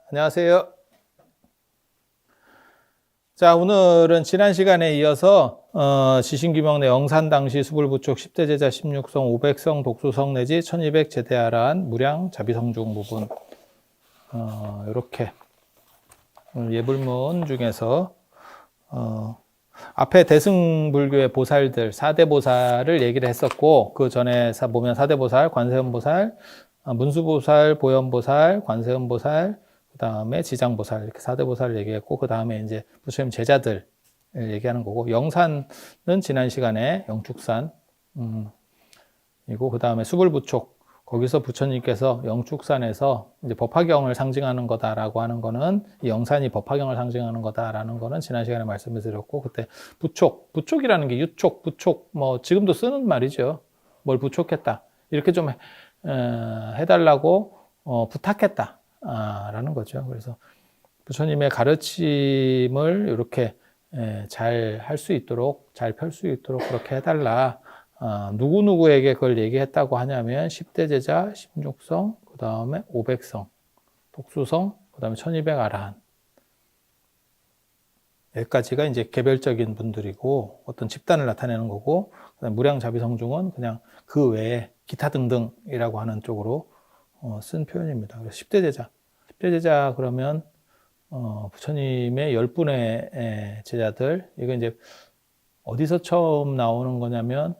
안녕하세요. 자, 오늘은 지난 시간에 이어서 지신규명 영산 당시 수불부촉 10대 제자 16성 500성 독수성 내지 1200 제대하란 무량 자비성중 부분 이렇게 예불문 중에서 앞에 대승불교의 보살들 4대 보살을 얘기를 했었고, 그 전에 보면 4대 보살, 관세음보살, 문수보살, 보현보살, 관세음보살, 그 다음에 지장보살, 이렇게 4대 보살을 얘기했고, 그 다음에 이제 부처님 제자들 얘기하는 거고, 영산은 지난 시간에 영축산, 이고, 그 다음에 수불부촉, 거기서 부처님께서 영축산에서 이제 법화경을 상징하는 거다라고 하는 거는, 이 영산이 법화경을 상징하는 거다라는 거는 지난 시간에 말씀을 드렸고, 그때 부촉이라는 게 유촉, 부촉, 뭐 지금도 쓰는 말이죠. 뭘 부촉했다. 이렇게 좀 해달라고 부탁했다. 라는 거죠. 그래서 부처님의 가르침을 이렇게 잘 할 수 있도록, 잘 펼 수 있도록 그렇게 해달라. 누구누구에게 그걸 얘기했다고 하냐면 10대 제자, 16성, 그 다음에 500성, 독수성, 그 다음에 1200 아라한. 여기까지가 이제 개별적인 분들이고 어떤 집단을 나타내는 거고, 그다음에 무량자비성중은 그냥 그 외에 기타 등등이라고 하는 쪽으로 쓴 표현입니다. 그래서 10대 제자. 10대 제자 그러면 부처님의 10분의 제자들, 이거 이제 어디서 처음 나오는 거냐면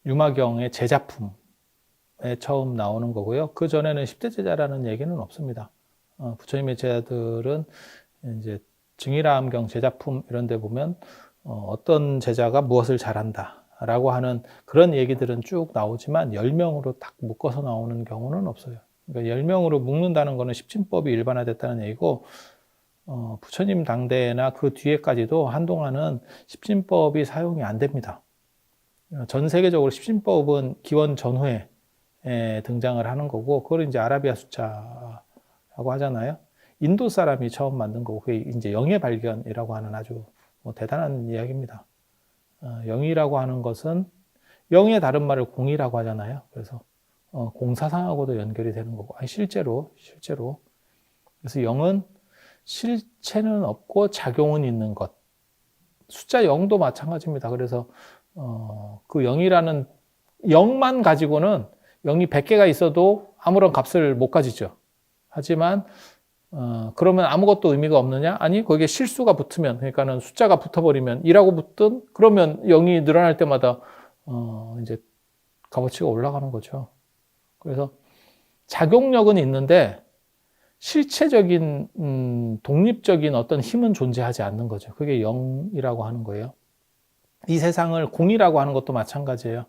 유마경의 제자품에 처음 나오는 거고요. 그 전에는 10대 제자라는 얘기는 없습니다. 부처님의 제자들은 이제 증일아함경 제자품 이런 데 보면 어떤 제자가 무엇을 잘한다 라고 하는 그런 얘기들은 쭉 나오지만 10명으로 딱 묶어서 나오는 경우는 없어요. 그러니까 10명으로 묶는다는 거는 십진법이 일반화됐다는 얘기고, 부처님 당대나 그 뒤에까지도 한동안은 십진법이 사용이 안 됩니다. 전 세계적으로 십진법은 기원 전후에 등장을 하는 거고, 그걸 이제 아라비아 숫자라고 하잖아요. 인도 사람이 처음 만든 거고, 그게 이제 영의 발견이라고 하는 아주 대단한 이야기입니다. 영이라고 하는 것은 영의 다른 말을 공이라고 하잖아요. 그래서 공사상하고도 연결이 되는 거고, 아니 실제로 그래서 영은 실체는 없고 작용은 있는 것. 숫자 0도 마찬가지입니다. 그래서 그 0이라는 0만 가지고는 0이 100개가 있어도 아무런 값을 못 가지죠. 하지만 그러면 아무것도 의미가 없느냐? 아니, 거기에 실수가 붙으면, 그러니까는 숫자가 붙어버리면 2라고 붙든, 그러면 0이 늘어날 때마다 이제 값어치가 올라가는 거죠. 그래서 작용력은 있는데 실체적인 독립적인 어떤 힘은 존재하지 않는 거죠. 그게 0이라고 하는 거예요. 이 세상을 공이라고 하는 것도 마찬가지예요.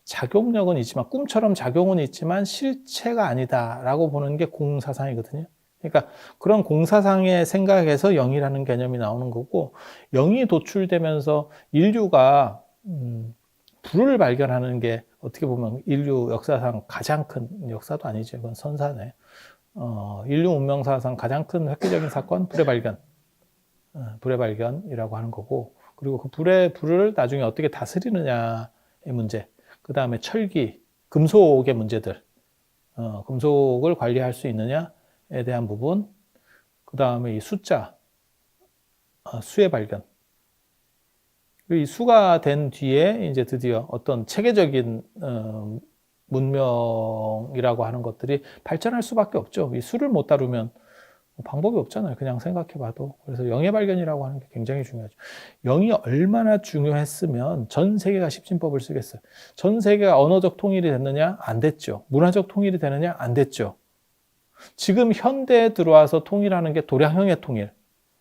작용력은 있지만, 꿈처럼 작용은 있지만 실체가 아니다라고 보는 게 공사상이거든요. 그러니까 그런 공사상의 생각에서 영이라는 개념이 나오는 거고, 영이 도출되면서 인류가 불을 발견하는 게 어떻게 보면 인류 역사상 가장 큰, 역사도 아니죠. 그건 선사네. 인류 문명사상 가장 큰 획기적인 사건, 불의 발견. 불의 발견이라고 하는 거고, 그리고 그 불을 나중에 어떻게 다스리느냐의 문제, 그 다음에 철기, 금속의 문제들, 금속을 관리할 수 있느냐에 대한 부분, 그 다음에 이 숫자, 수의 발견. 이 수가 된 뒤에 이제 드디어 어떤 체계적인 문명이라고 하는 것들이 발전할 수밖에 없죠. 이 수를 못 다루면 방법이 없잖아요. 그냥 생각해봐도. 그래서 영의 발견이라고 하는 게 굉장히 중요하죠. 영이 얼마나 중요했으면 전 세계가 십진법을 쓰겠어요. 전 세계가 언어적 통일이 됐느냐? 안 됐죠. 문화적 통일이 되느냐? 안 됐죠. 지금 현대에 들어와서 통일하는 게 도량형의 통일.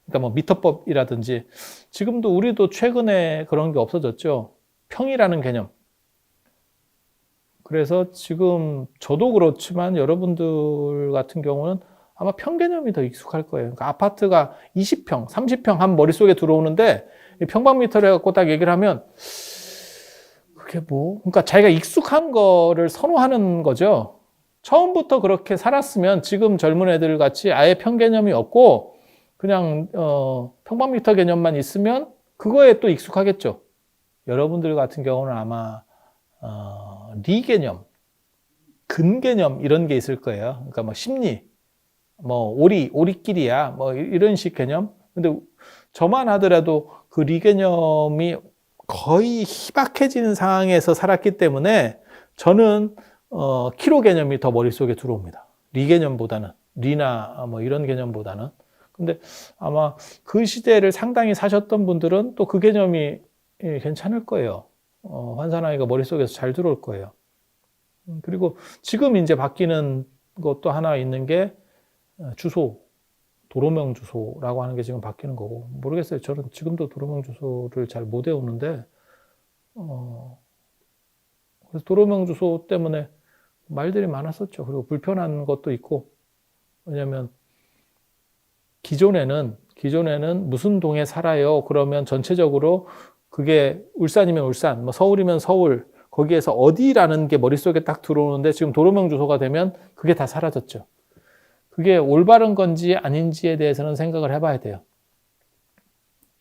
그러니까 뭐 미터법이라든지, 지금도 우리도 최근에 그런 게 없어졌죠. 평이라는 개념. 그래서 지금 저도 그렇지만 여러분들 같은 경우는 아마 평 개념이 더 익숙할 거예요. 그러니까 아파트가 20평, 30평 한 머릿속에 들어오는데 평방미터를 해갖고 딱 얘기를 하면 그게 뭐, 그러니까 자기가 익숙한 거를 선호하는 거죠. 처음부터 그렇게 살았으면 지금 젊은 애들 같이 아예 평 개념이 없고 그냥 평방미터 개념만 있으면 그거에 또 익숙하겠죠. 여러분들 같은 경우는 아마 리 개념, 근 개념 이런 게 있을 거예요. 그러니까 뭐 심리, 뭐 오리길이야. 뭐 이런 식 개념. 근데 저만 하더라도 그 리 개념이 거의 희박해지는 상황에서 살았기 때문에 저는 키로 개념이 더 머릿속에 들어옵니다. 리 개념보다는, 리나 뭐 이런 개념보다는. 근데 아마 그 시대를 상당히 사셨던 분들은 또 그 개념이 괜찮을 거예요. 환산하기가 머릿속에서 잘 들어올 거예요. 그리고 지금 이제 바뀌는 것도 하나 있는 게 주소, 도로명 주소라고 하는 게 지금 바뀌는 거고, 모르겠어요. 저는 지금도 도로명 주소를 잘 못 외우는데, 그래서 도로명 주소 때문에 말들이 많았었죠. 그리고 불편한 것도 있고, 왜냐면 기존에는 무슨 동에 살아요. 그러면 전체적으로 그게 울산이면 울산, 뭐 서울이면 서울, 거기에서 어디라는 게 머릿속에 딱 들어오는데 지금 도로명 주소가 되면 그게 다 사라졌죠. 그게 올바른 건지 아닌지에 대해서는 생각을 해봐야 돼요.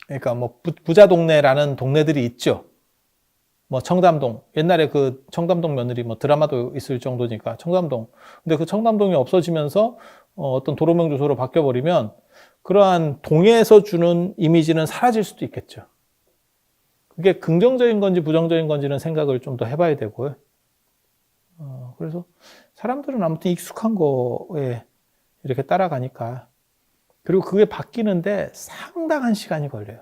그러니까 뭐 부자 동네라는 동네들이 있죠. 뭐 청담동, 옛날에 그 청담동 며느리 뭐 드라마도 있을 정도니까 청담동. 근데 그 청담동이 없어지면서 어떤 도로명 주소로 바뀌어버리면 그러한 동에서 주는 이미지는 사라질 수도 있겠죠. 그게 긍정적인 건지 부정적인 건지는 생각을 좀 더 해봐야 되고요. 그래서 사람들은 아무튼 익숙한 거에 이렇게 따라가니까. 그리고 그게 바뀌는데 상당한 시간이 걸려요.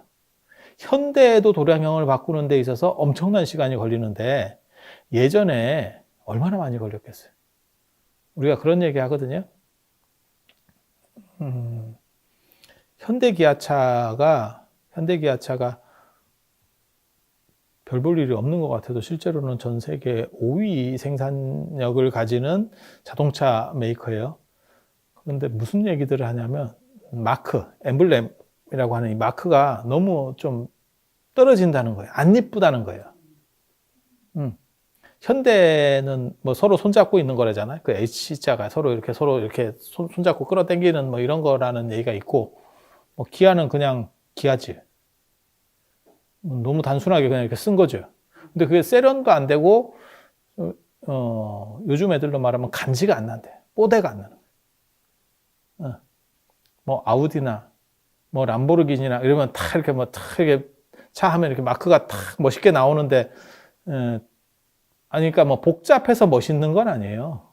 현대에도 도량형을 바꾸는 데 있어서 엄청난 시간이 걸리는데 예전에 얼마나 많이 걸렸겠어요. 우리가 그런 얘기 하거든요. 현대기아차가 별 볼 일이 없는 것 같아도 실제로는 전 세계 5위 생산력을 가지는 자동차 메이커예요. 그런데 무슨 얘기들을 하냐면 마크, 엠블렘이라고 하는 이 마크가 너무 좀 떨어진다는 거예요. 안 이쁘다는 거예요. 현대는 뭐 서로 손잡고 있는 거라잖아요. 그 H자가 서로 이렇게 손잡고 끌어당기는 뭐 이런 거라는 얘기가 있고, 뭐 기아는 그냥 기아지. 너무 단순하게 그냥 이렇게 쓴 거죠. 근데 그게 세련도 안 되고, 요즘 애들로 말하면 간지가 안 난대. 뽀대가 안 나는 거예요. 뭐 아우디나 뭐 람보르기니나 이러면 탁 이렇게 뭐 탁 이렇게 차 하면 이렇게 마크가 탁 멋있게 나오는데, 아니, 그러니까 뭐 복잡해서 멋있는 건 아니에요.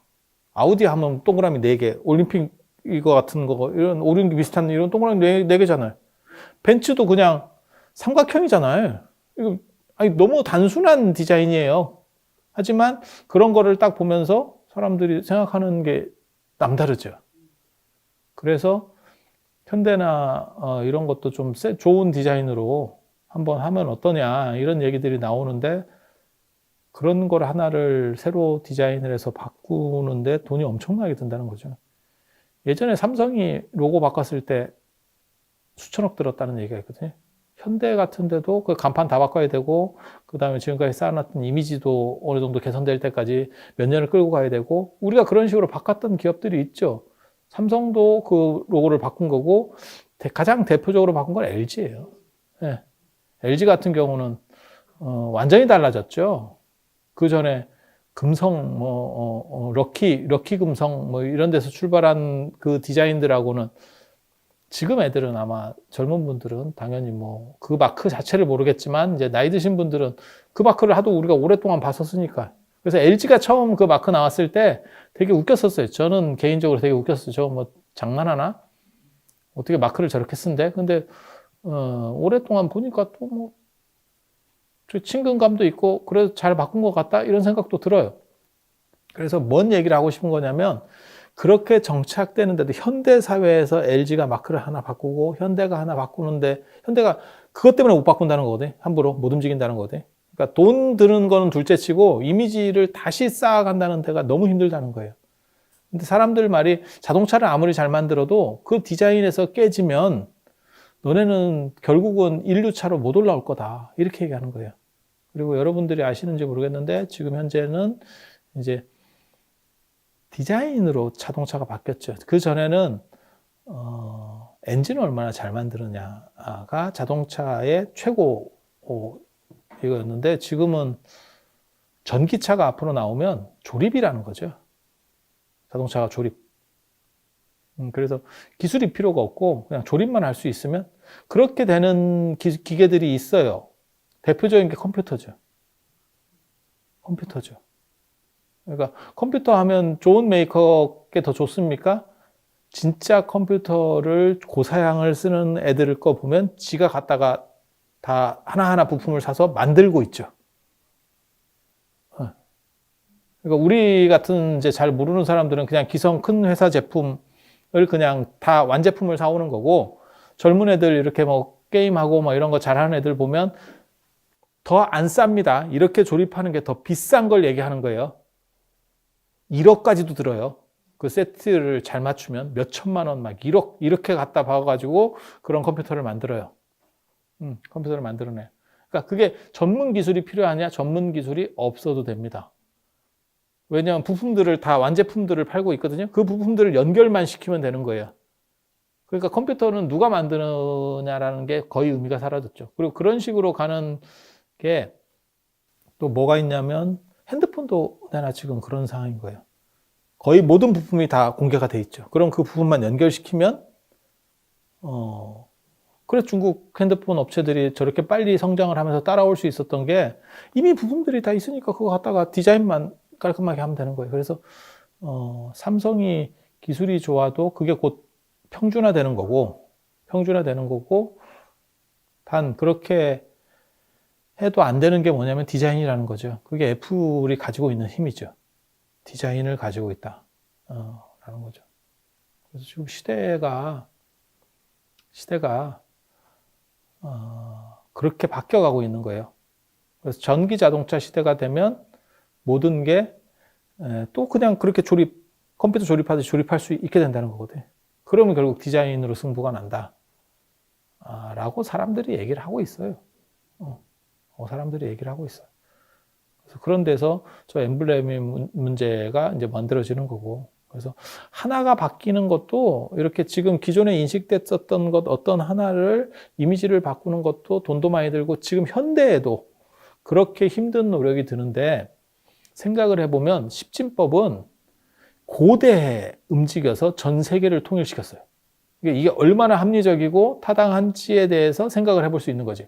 아우디 하면 동그라미 4개, 올림픽 이거 같은 거, 이런 오륜기 비슷한 이런 동그라미 4개잖아요. 벤츠도 그냥 삼각형이잖아요. 이거, 아니, 너무 단순한 디자인이에요. 하지만 그런 거를 딱 보면서 사람들이 생각하는 게 남다르죠. 그래서 현대나 이런 것도 좀 좋은 디자인으로 한번 하면 어떠냐 이런 얘기들이 나오는데 그런 걸 하나를 새로 디자인을 해서 바꾸는데 돈이 엄청나게 든다는 거죠. 예전에 삼성이 로고 바꿨을 때 수천억 들었다는 얘기가 있거든요. 현대 같은 데도 그 간판 다 바꿔야 되고 그 다음에 지금까지 쌓아놨던 이미지도 어느 정도 개선될 때까지 몇 년을 끌고 가야 되고 우리가 그런 식으로 바꿨던 기업들이 있죠. 삼성도 그 로고를 바꾼 거고 가장 대표적으로 바꾼 건 LG예요. 네. LG 같은 경우는 완전히 달라졌죠. 그 전에 금성, 럭키 금성, 뭐 이런 데서 출발한 그 디자인들하고는 지금 애들은 아마 젊은 분들은 당연히 뭐 그 마크 자체를 모르겠지만 이제 나이 드신 분들은 그 마크를 하도 우리가 오랫동안 봤었으니까. 그래서 LG가 처음 그 마크 나왔을 때 되게 웃겼었어요. 저는 개인적으로 되게 웃겼어요. 저 뭐 장난하나? 어떻게 마크를 저렇게 쓴대? 근데 오랫동안 보니까 또 뭐 친근감도 있고 그래서 잘 바꾼 것 같다 이런 생각도 들어요. 그래서 뭔 얘기를 하고 싶은 거냐면 그렇게 정착되는데도 현대 사회에서 LG가 마크를 하나 바꾸고 현대가 하나 바꾸는데 현대가 그것 때문에 못 바꾼다는 거거든. 함부로 못 움직인다는 거거든. 그러니까 돈 드는 거는 둘째치고 이미지를 다시 쌓아간다는 데가 너무 힘들다는 거예요. 근데 사람들 말이 자동차를 아무리 잘 만들어도 그 디자인에서 깨지면 너네는 결국은 인류차로 못 올라올 거다. 이렇게 얘기하는 거예요. 그리고 여러분들이 아시는지 모르겠는데 지금 현재는 이제 디자인으로 자동차가 바뀌었죠. 그 전에는 엔진을 얼마나 잘 만드느냐가 자동차의 최고 이거였는데 지금은 전기차가 앞으로 나오면 조립이라는 거죠. 자동차가 조립. 그래서 기술이 필요가 없고 그냥 조립만 할 수 있으면 그렇게 되는 기계들이 있어요. 대표적인 게 컴퓨터죠. 컴퓨터죠. 그러니까 컴퓨터 하면 좋은 메이커께 더 좋습니까? 진짜 컴퓨터를 고사양을 쓰는 애들 거 보면 지가 갖다가 다 하나하나 부품을 사서 만들고 있죠. 그러니까 우리 같은 이제 잘 모르는 사람들은 그냥 기성 큰 회사 제품을 그냥 다 완제품을 사오는 거고, 젊은 애들 이렇게 뭐 게임하고 뭐 이런 거 잘하는 애들 보면 더 안 쌉니다. 이렇게 조립하는 게 더 비싼 걸 얘기하는 거예요. 1억까지도 들어요. 그 세트를 잘 맞추면 몇 천만 원, 막 1억 이렇게 갖다 박아가지고 그런 컴퓨터를 만들어요. 컴퓨터를 만들어내. 그러니까 그게 전문 기술이 필요하냐? 전문 기술이 없어도 됩니다. 왜냐하면 부품들을 다 완제품들을 팔고 있거든요. 그 부품들을 연결만 시키면 되는 거예요. 그러니까 컴퓨터는 누가 만드느냐라는 게 거의 의미가 사라졌죠. 그리고 그런 식으로 가는 게 또 뭐가 있냐면 핸드폰도 내나 지금 그런 상황인 거예요. 거의 모든 부품이 다 공개가 돼 있죠. 그럼 그 부분만 연결시키면 그래서 중국 핸드폰 업체들이 저렇게 빨리 성장을 하면서 따라올 수 있었던 게 이미 부품들이 다 있으니까 그거 갖다가 디자인만 깔끔하게 하면 되는 거예요. 그래서 삼성이 기술이 좋아도 그게 곧 평준화되는 거고 단 그렇게 해도 안 되는 게 뭐냐면 디자인이라는 거죠. 그게 애플이 가지고 있는 힘이죠. 디자인을 가지고 있다 라는 거죠. 그래서 지금 시대가 그렇게 바뀌어가고 있는 거예요. 그래서 전기 자동차 시대가 되면 모든 게 또 그냥 그렇게 컴퓨터 조립하듯이 조립할 수 있게 된다는 거거든요. 그러면 결국 디자인으로 승부가 난다 라고 사람들이 얘기를 하고 있어요. 사람들이 얘기를 하고 있어요. 그래서 그런 데서 저 엠블렘의 문제가 이제 만들어지는 거고, 그래서 하나가 바뀌는 것도 이렇게 지금 기존에 인식됐었던 것 어떤 하나를 이미지를 바꾸는 것도 돈도 많이 들고 지금 현대에도 그렇게 힘든 노력이 드는데, 생각을 해보면 십진법은 고대에 움직여서 전 세계를 통일시켰어요. 이게 얼마나 합리적이고 타당한지에 대해서 생각을 해볼 수 있는 거지.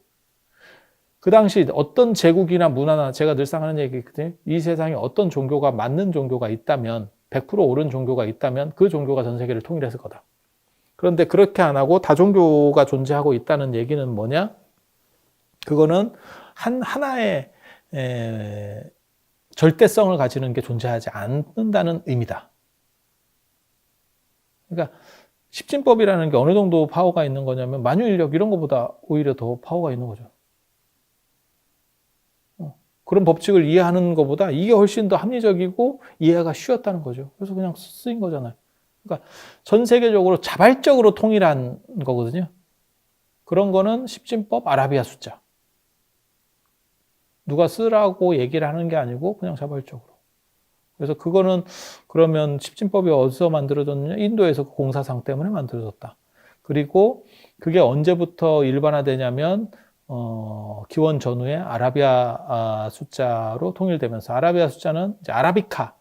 그 당시 어떤 제국이나 문화나, 제가 늘상 하는 얘기거든요. 이 세상에 어떤 종교가 맞는 종교가 있다면, 100% 옳은 종교가 있다면 그 종교가 전 세계를 통일했을 거다. 그런데 그렇게 안 하고 다종교가 존재하고 있다는 얘기는 뭐냐? 그거는 하나의 절대성을 가지는 게 존재하지 않는다는 의미다. 그러니까 십진법이라는 게 어느 정도 파워가 있는 거냐면 만유인력 이런 것보다 오히려 더 파워가 있는 거죠. 그런 법칙을 이해하는 것보다 이게 훨씬 더 합리적이고 이해가 쉬웠다는 거죠. 그래서 그냥 쓰인 거잖아요. 그러니까 전 세계적으로 자발적으로 통일한 거거든요. 그런 거는 십진법 아라비아 숫자. 누가 쓰라고 얘기를 하는 게 아니고 그냥 자발적으로. 그래서 그거는 그러면 십진법이 어디서 만들어졌느냐? 인도에서 그 공사상 때문에 만들어졌다. 그리고 그게 언제부터 일반화되냐면 기원 전후에 아라비아 숫자로 통일되면서, 아라비아 숫자는 이제 아라비카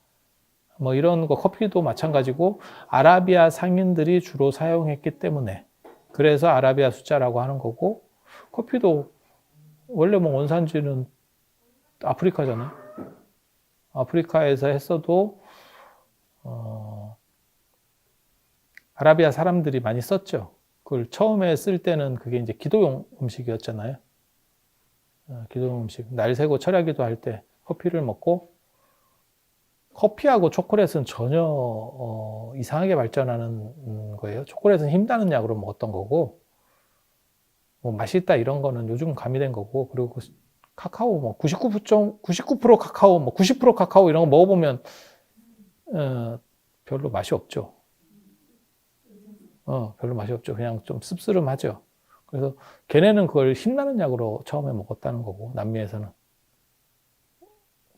뭐 이런 거, 커피도 마찬가지고 아라비아 상인들이 주로 사용했기 때문에 그래서 아라비아 숫자라고 하는 거고, 커피도 원래 뭐 원산지는 아프리카잖아요. 아프리카에서 했어도 아라비아 사람들이 많이 썼죠. 그걸 처음에 쓸 때는 그게 이제 기도용 음식이었잖아요. 기도용 음식. 날 새고 철야기도 할 때 커피를 먹고, 커피하고 초콜릿은 전혀 이상하게 발전하는 거예요. 초콜릿은 힘다는 약으로 먹었던 거고, 뭐 맛있다 이런 거는 요즘 가미된 거고, 그리고 카카오 뭐 99% 카카오, 뭐 90% 카카오 이런 거 먹어보면 별로 맛이 없죠. 별로 맛이 없죠. 그냥 좀 씁쓸름하죠. 그래서 걔네는 그걸 힘나는 약으로 처음에 먹었다는 거고, 남미에서는.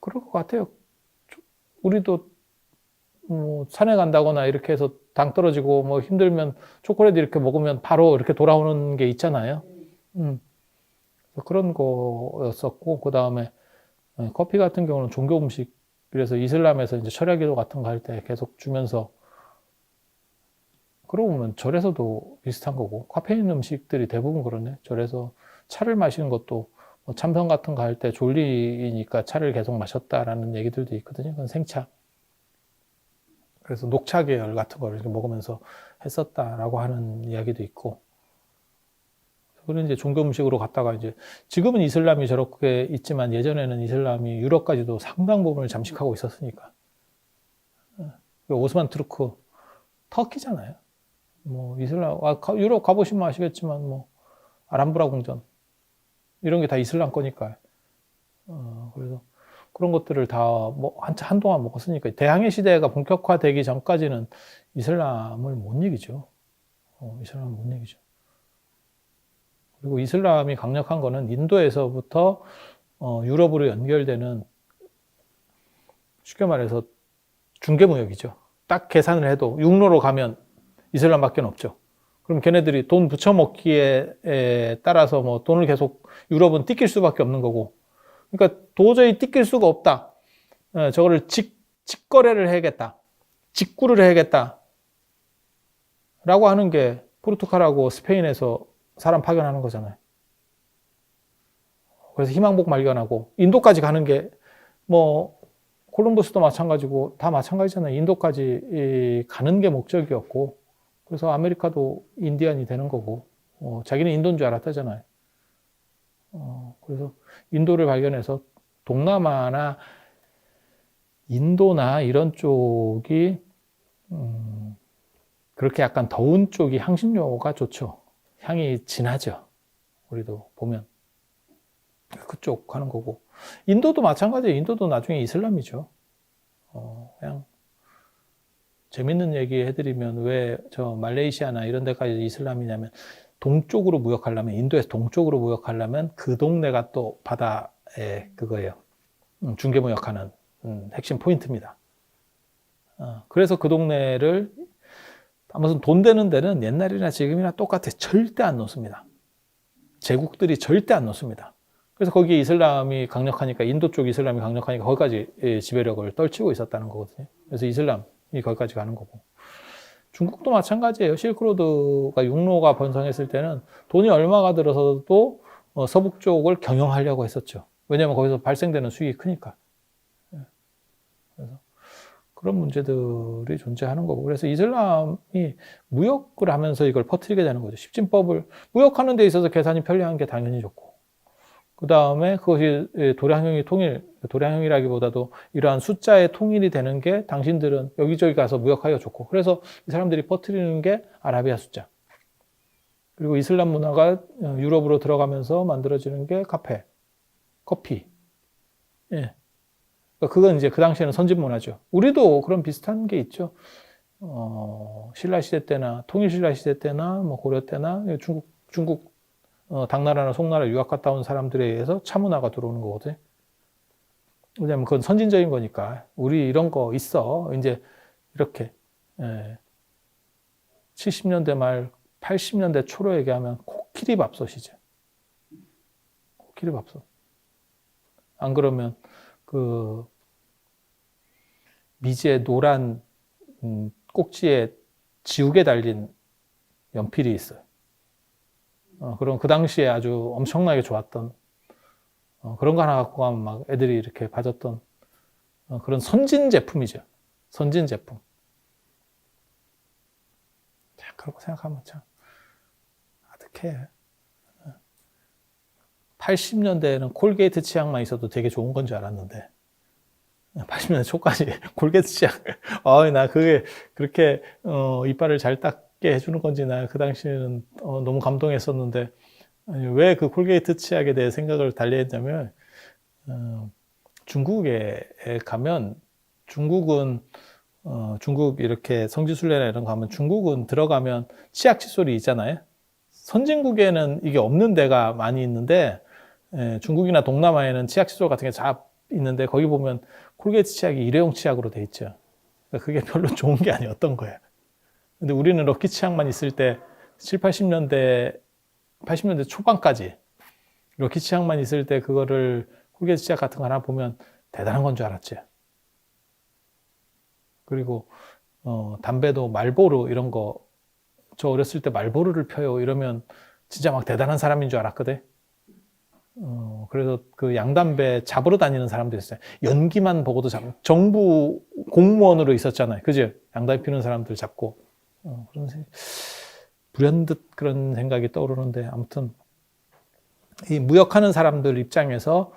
그럴 것 같아요. 우리도 뭐 산에 간다거나 이렇게 해서 당 떨어지고 뭐 힘들면 초콜릿 이렇게 먹으면 바로 이렇게 돌아오는 게 있잖아요. 그런 거였었고, 그 다음에 커피 같은 경우는 종교 음식, 그래서 이슬람에서 이제 철야기도 같은 거 할 때 계속 주면서 그러고 보면 절에서도 비슷한 거고, 카페인 음식들이 대부분 그러네. 절에서 차를 마시는 것도 뭐 참선 같은 거 할 때 졸리니까 차를 계속 마셨다라는 얘기들도 있거든요. 그건 생차. 그래서 녹차 계열 같은 걸 이렇게 먹으면서 했었다라고 하는 이야기도 있고, 그런 이제 종교 음식으로 갔다가 이제 지금은 이슬람이 저렇게 있지만 예전에는 이슬람이 유럽까지도 상당 부분을 잠식하고 있었으니까. 오스만 투르크 터키잖아요. 뭐 이슬람 유럽 가보시면 아시겠지만 뭐 아람브라 궁전 이런 게 다 이슬람 거니까. 그래서 그런 것들을 다 뭐 한동안 먹었으니까 대항해 시대가 본격화되기 전까지는 이슬람을 못 이기죠. 이슬람을 못 이기죠. 그리고 이슬람이 강력한 거는 인도에서부터 유럽으로 연결되는, 쉽게 말해서 중개무역이죠. 딱 계산을 해도 육로로 가면 이슬람밖에 없죠. 그럼 걔네들이 돈 붙여먹기에 따라서 뭐 돈을 계속 유럽은 띠낄 수밖에 없는 거고, 그러니까 도저히 띠낄 수가 없다. 저거를 직거래를 해야겠다. 직구를 해야겠다. 라고 하는 게 포르투갈하고 스페인에서 사람 파견하는 거잖아요. 그래서 희망복 발견하고 인도까지 가는 게 뭐 콜럼버스도 마찬가지고 다 마찬가지잖아요. 인도까지 가는 게 목적이었고, 그래서 아메리카도 인디안이 되는 거고, 자기는 인도인 줄 알았다잖아요. 그래서 인도를 발견해서 동남아나 인도나 이런 쪽이 그렇게 약간 더운 쪽이 향신료가 좋죠. 향이 진하죠. 우리도 보면 그쪽 가는 거고, 인도도 마찬가지예요. 인도도 나중에 이슬람이죠. 그냥 재밌는 얘기 해드리면 왜 저 말레이시아나 이런 데까지 이슬람이냐면, 동쪽으로 무역하려면, 인도에서 동쪽으로 무역하려면 그 동네가 또 바다에 그거예요. 중개무역하는 핵심 포인트입니다. 그래서 그 동네를 무슨 돈 되는 데는 옛날이나 지금이나 똑같아. 절대 안 놓습니다. 제국들이 절대 안 놓습니다. 그래서 거기에 이슬람이 강력하니까, 인도 쪽 이슬람이 강력하니까 거기까지 지배력을 떨치고 있었다는 거거든요. 그래서 이슬람이 거기까지 가는 거고. 중국도 마찬가지예요. 실크로드가 육로가 번성했을 때는 돈이 얼마가 들어서도 서북 쪽을 경영하려고 했었죠. 왜냐하면 거기서 발생되는 수익이 크니까. 그래서 그런 문제들이 존재하는 거고, 그래서 이슬람이 무역을 하면서 이걸 퍼뜨리게 되는 거죠. 십진법을 무역하는 데 있어서 계산이 편리한 게 당연히 좋고, 그 다음에 그것이 도량형이라기보다도 이러한 숫자의 통일이 되는 게 당신들은 여기저기 가서 무역하기가 좋고, 그래서 이 사람들이 퍼뜨리는 게 아라비아 숫자. 그리고 이슬람 문화가 유럽으로 들어가면서 만들어지는 게 카페, 커피. 예. 그건 이제 그 당시에는 선진 문화죠. 우리도 그런 비슷한 게 있죠. 신라 시대 때나 통일 신라 시대 때나 뭐 고려 때나 중국 당나라나 송나라 유학 갔다 온 사람들에 의해서 차 문화가 들어오는 거거든요. 왜냐면 그건 선진적인 거니까. 우리 이런 거 있어. 이제 이렇게 70년대 말 80년대 초로 얘기하면 코끼리 밥솥이죠. 코끼리 밥솥. 안 그러면 그 미지의 노란 꼭지에 지우개 달린 연필이 있어요. 그럼 그 당시에 아주 엄청나게 좋았던 그런 거 하나 갖고 가면 막 애들이 이렇게 봐줬던 그런 선진 제품이죠. 선진 제품. 자, 그렇게 생각하면 참 아득해. 80년대에는 콜게이트 치약만 있어도 되게 좋은 건 줄 알았는데 80년대 초까지 콜게이트 치약 나 그게 그렇게 이빨을 잘 닦게 해주는 건지 나 그 당시에는 너무 감동했었는데, 왜 그 콜게이트 치약에 대해 생각을 달리 했냐면 중국에 가면 중국은 중국 이렇게 성지순례나 이런 거 가면 중국은 들어가면 치약 칫솔이 있잖아요. 선진국에는 이게 없는 데가 많이 있는데 중국이나 동남아에는 치약 칫솔 같은 게 잘 있는데 거기 보면 콜게이트 치약이 일회용 치약으로 돼 있죠. 그러니까 그게 별로 좋은 게 아니었던 거예요. 근데 우리는 럭키 치약만 있을 때 80년대 초반까지 럭키 치약만 있을 때 그거를 콜게이트 치약 같은 거 하나 보면 대단한 건 줄 알았지. 그리고 담배도 말보로 이런 거 저 어렸을 때 말보루를 펴요. 이러면 진짜 막 대단한 사람인 줄 알았거든. 그래서 그 양담배 잡으러 다니는 사람도 있어요. 연기만 보고도 정부 공무원으로 있었잖아요. 그죠? 양담배 피는 사람들 잡고. 불현듯 그런 생각이 떠오르는데, 아무튼, 이 무역하는 사람들 입장에서,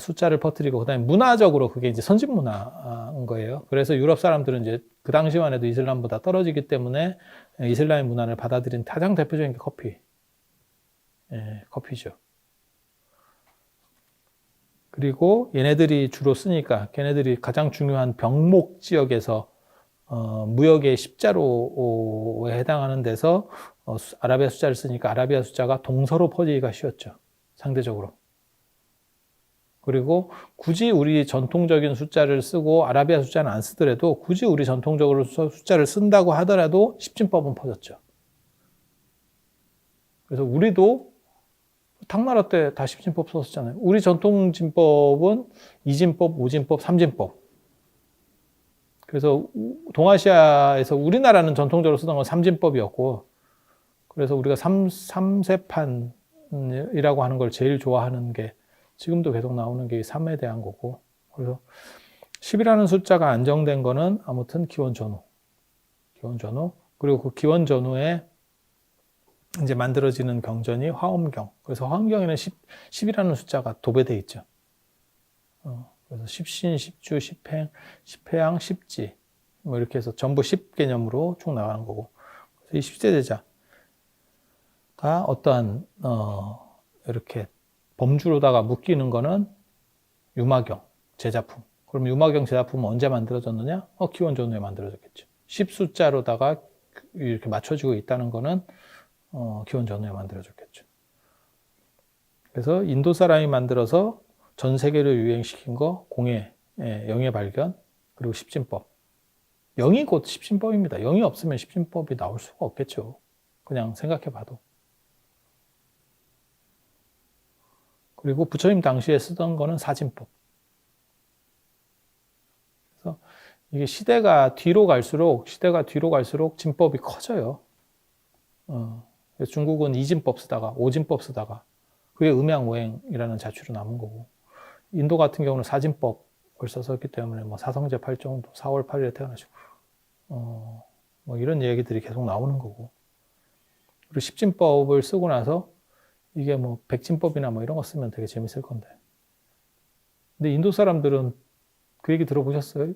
숫자를 퍼뜨리고, 그 다음에 문화적으로 그게 이제 선진 문화인 거예요. 그래서 유럽 사람들은 이제 그 당시만 해도 이슬람보다 떨어지기 때문에 이슬람의 문화를 받아들인 가장 대표적인 게 커피. 예, 커피죠. 그리고 얘네들이 주로 쓰니까 걔네들이 가장 중요한 병목 지역에서 무역의 십자로에 해당하는 데서 아라비아 숫자를 쓰니까 아라비아 숫자가 동서로 퍼지기가 쉬웠죠. 상대적으로. 그리고 굳이 우리 전통적인 숫자를 쓰고 아라비아 숫자는 안 쓰더라도 굳이 우리 전통적으로 숫자를 쓴다고 하더라도 십진법은 퍼졌죠. 그래서 우리도 당나라 때 다 십진법 썼었잖아요. 우리 전통 진법은 이진법, 오진법, 삼진법. 그래서 동아시아에서 우리나라는 전통적으로 쓰던 건 삼진법이었고, 그래서 우리가 삼세판이라고 하는 걸 제일 좋아하는 게 지금도 계속 나오는 게 3에 대한 거고, 그래서 10이라는 숫자가 안정된 거는 아무튼 기원전후. 그리고 그 기원전후에 이제 만들어지는 경전이 화엄경. 그래서 화엄경에는 10이라는 숫자가 도배되어 있죠. 그래서 십신, 십주, 십행, 십회양, 십지. 뭐 이렇게 해서 전부 10 개념으로 쭉 나가는 거고. 이 10세 제자가 어떠한, 이렇게 범주로다가 묶이는 거는 유마경, 제자품. 그럼 유마경 제자품은 언제 만들어졌느냐? 기원전후에 만들어졌겠죠. 10숫자로다가 이렇게 맞춰지고 있다는 거는 기원전후에 만들어졌겠죠. 그래서 인도 사람이 만들어서 전 세계로 유행시킨 거, 공예, 영의 발견, 그리고 십진법. 영이 곧 십진법입니다. 영이 없으면 십진법이 나올 수가 없겠죠. 그냥 생각해 봐도. 그리고 부처님 당시에 쓰던 거는 사진법. 그래서 이게 시대가 뒤로 갈수록 진법이 커져요. 중국은 이진법 쓰다가, 오진법 쓰다가, 그게 음양오행이라는 자취로 남은 거고, 인도 같은 경우는 사진법을 썼기 때문에 뭐 사성제 8정도 4월 8일에 태어나시고, 뭐 이런 얘기들이 계속 나오는 거고, 그리고 십진법을 쓰고 나서 이게 뭐 백진법이나 뭐 이런 거 쓰면 되게 재밌을 건데, 근데 인도 사람들은 그 얘기 들어보셨어요?